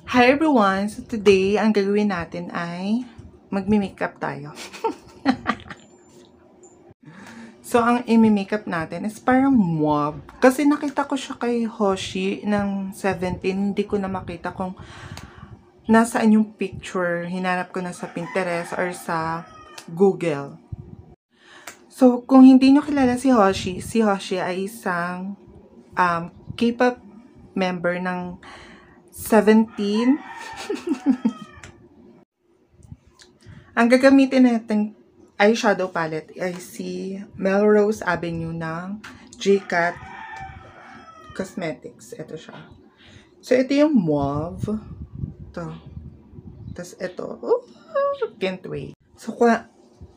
Hi everyone! So today, ang gagawin natin ay magmi-makeup tayo. So ang imi-makeup natin is parang mauve. Kasi nakita ko siya kay Hoshi ng 17. Hindi ko na makita kung nasaan yung picture. Hinanap ko na sa Pinterest or sa Google. So kung hindi nyo kilala si Hoshi ay isang K-pop member ng 17. Ang gagamitin natin eyeshadow palette ay si Melrose Avenue ng JCat Cosmetics. Ito siya. So, ito yung mauve. Ito. Tapos ito. Oh, can't wait. So,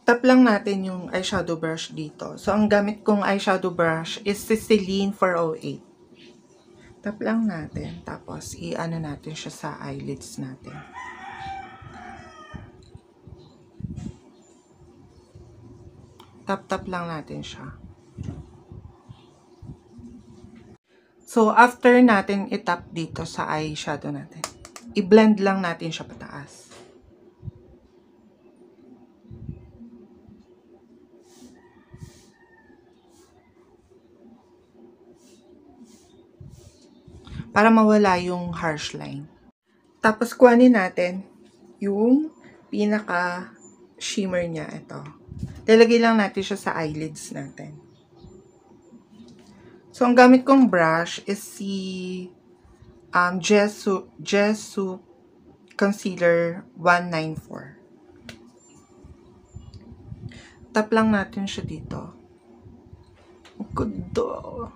tap lang natin yung eyeshadow brush dito. So, ang gamit kong eyeshadow brush is Celine 408. Tap lang natin. Tapos, i-ano natin siya sa eyelids natin. Tap-tap lang natin siya. So, after natin i-tap dito sa eyeshadow natin, i-blend lang natin siya pataas. Para mawala yung harsh line. Tapos, kuhanin natin yung pinaka-shimmer niya. Ito. Lalagay lang natin siya sa eyelids natin. So, ang gamit kong brush is si Jesu Concealer 194. Tap lang natin siya dito. Kudo.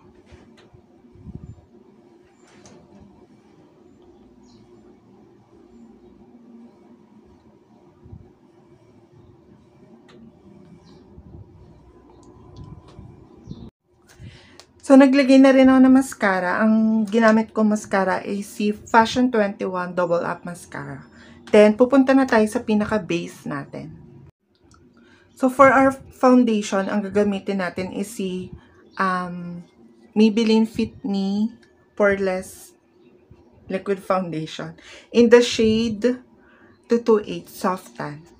So, naglagay na rin ako ng mascara. Ang ginamit ko mascara ay si Fashion 21 Double Up Mascara. Then, pupunta na tayo sa pinaka-base natin. So, for our foundation, ang gagamitin natin is si Maybelline Fit Me Poreless Liquid Foundation in the shade 228 Soft Tan.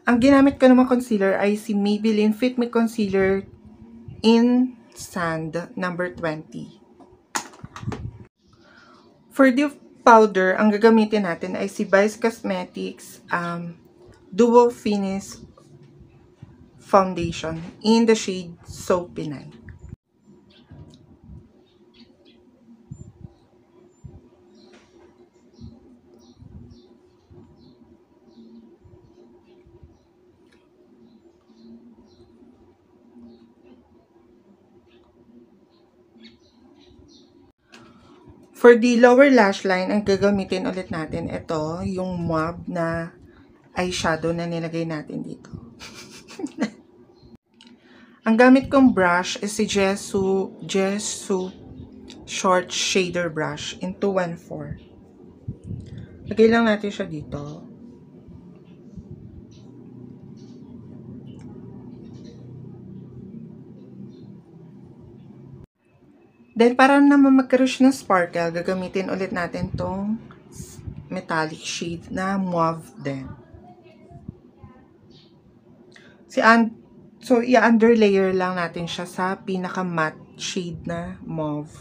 Ang ginamit ko naman concealer ay si Maybelline Fit Me Concealer in Sand number 20. For the powder, ang gagamitin natin ay si Vice Cosmetics Duo Finish Foundation in the shade Soapy Night. For the lower lash line, ang gagamitin ulit natin, ito, yung mauve na eyeshadow na nilagay natin dito. Ang gamit kong brush is si Jesu Short Shader Brush in 214. Lagay lang natin siya dito. Then, para naman magkaroon siya ng sparkle, gagamitin ulit natin tong metallic shade na mauve din. So, i-underlayer lang natin siya sa pinaka-matte shade na mauve.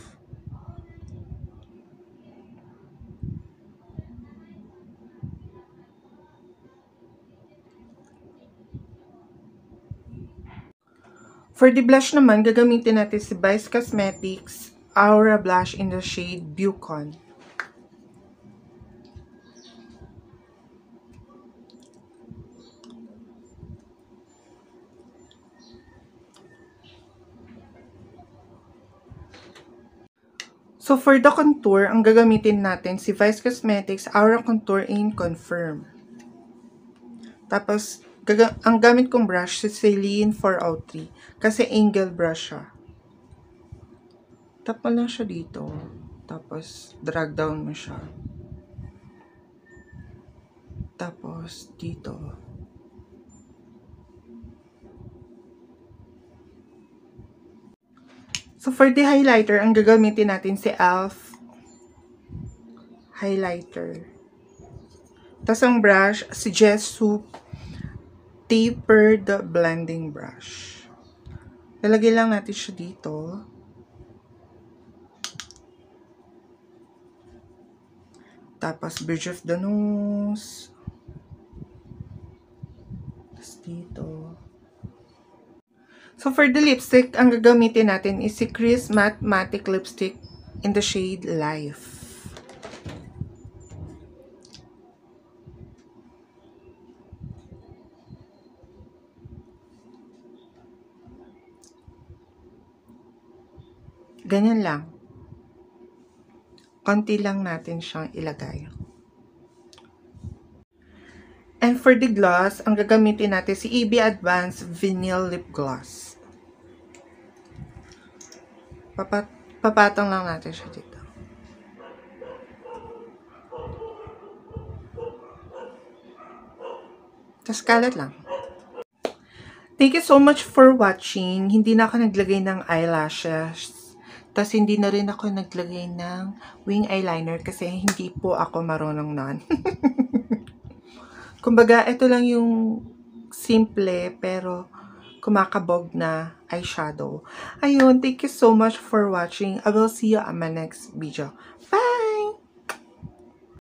For the blush naman, gagamitin natin si Vice Cosmetics Aura Blush in the shade Bucon. So, for the contour, ang gagamitin natin si Vice Cosmetics Aura Contour in Confirm. Tapos, ang gamit kong brush si Celine 403 kasi angle brush siya. Tap mo lang siya dito. Tapos, drag down mo siya. Tapos, dito. So, for the highlighter, ang gagamitin natin si e.l.f. highlighter. Tapos ang brush, si Jesu Tapered Blending Brush. Lalagay lang natin siya dito. Tapos, bridge of the nose. Tapos dito. So, for the lipstick, ang gagamitin natin is si Chris Matte Lipstick in the shade Life. Ganyan lang. Konti lang natin siyang ilagay. And for the gloss, ang gagamitin natin si EB Advanced Vinyl Lip Gloss. Papatong lang natin siya dito. Tapos kalat lang. Thank you so much for watching. Hindi na ako naglagay ng eyelashes. Tapos hindi na rin ako naglagay ng wing eyeliner kasi hindi po ako marunong nun. Kumbaga, ito lang yung simple pero kumakabog na eyeshadow. Ayun, thank you so much for watching. I will see you on my next video. Bye!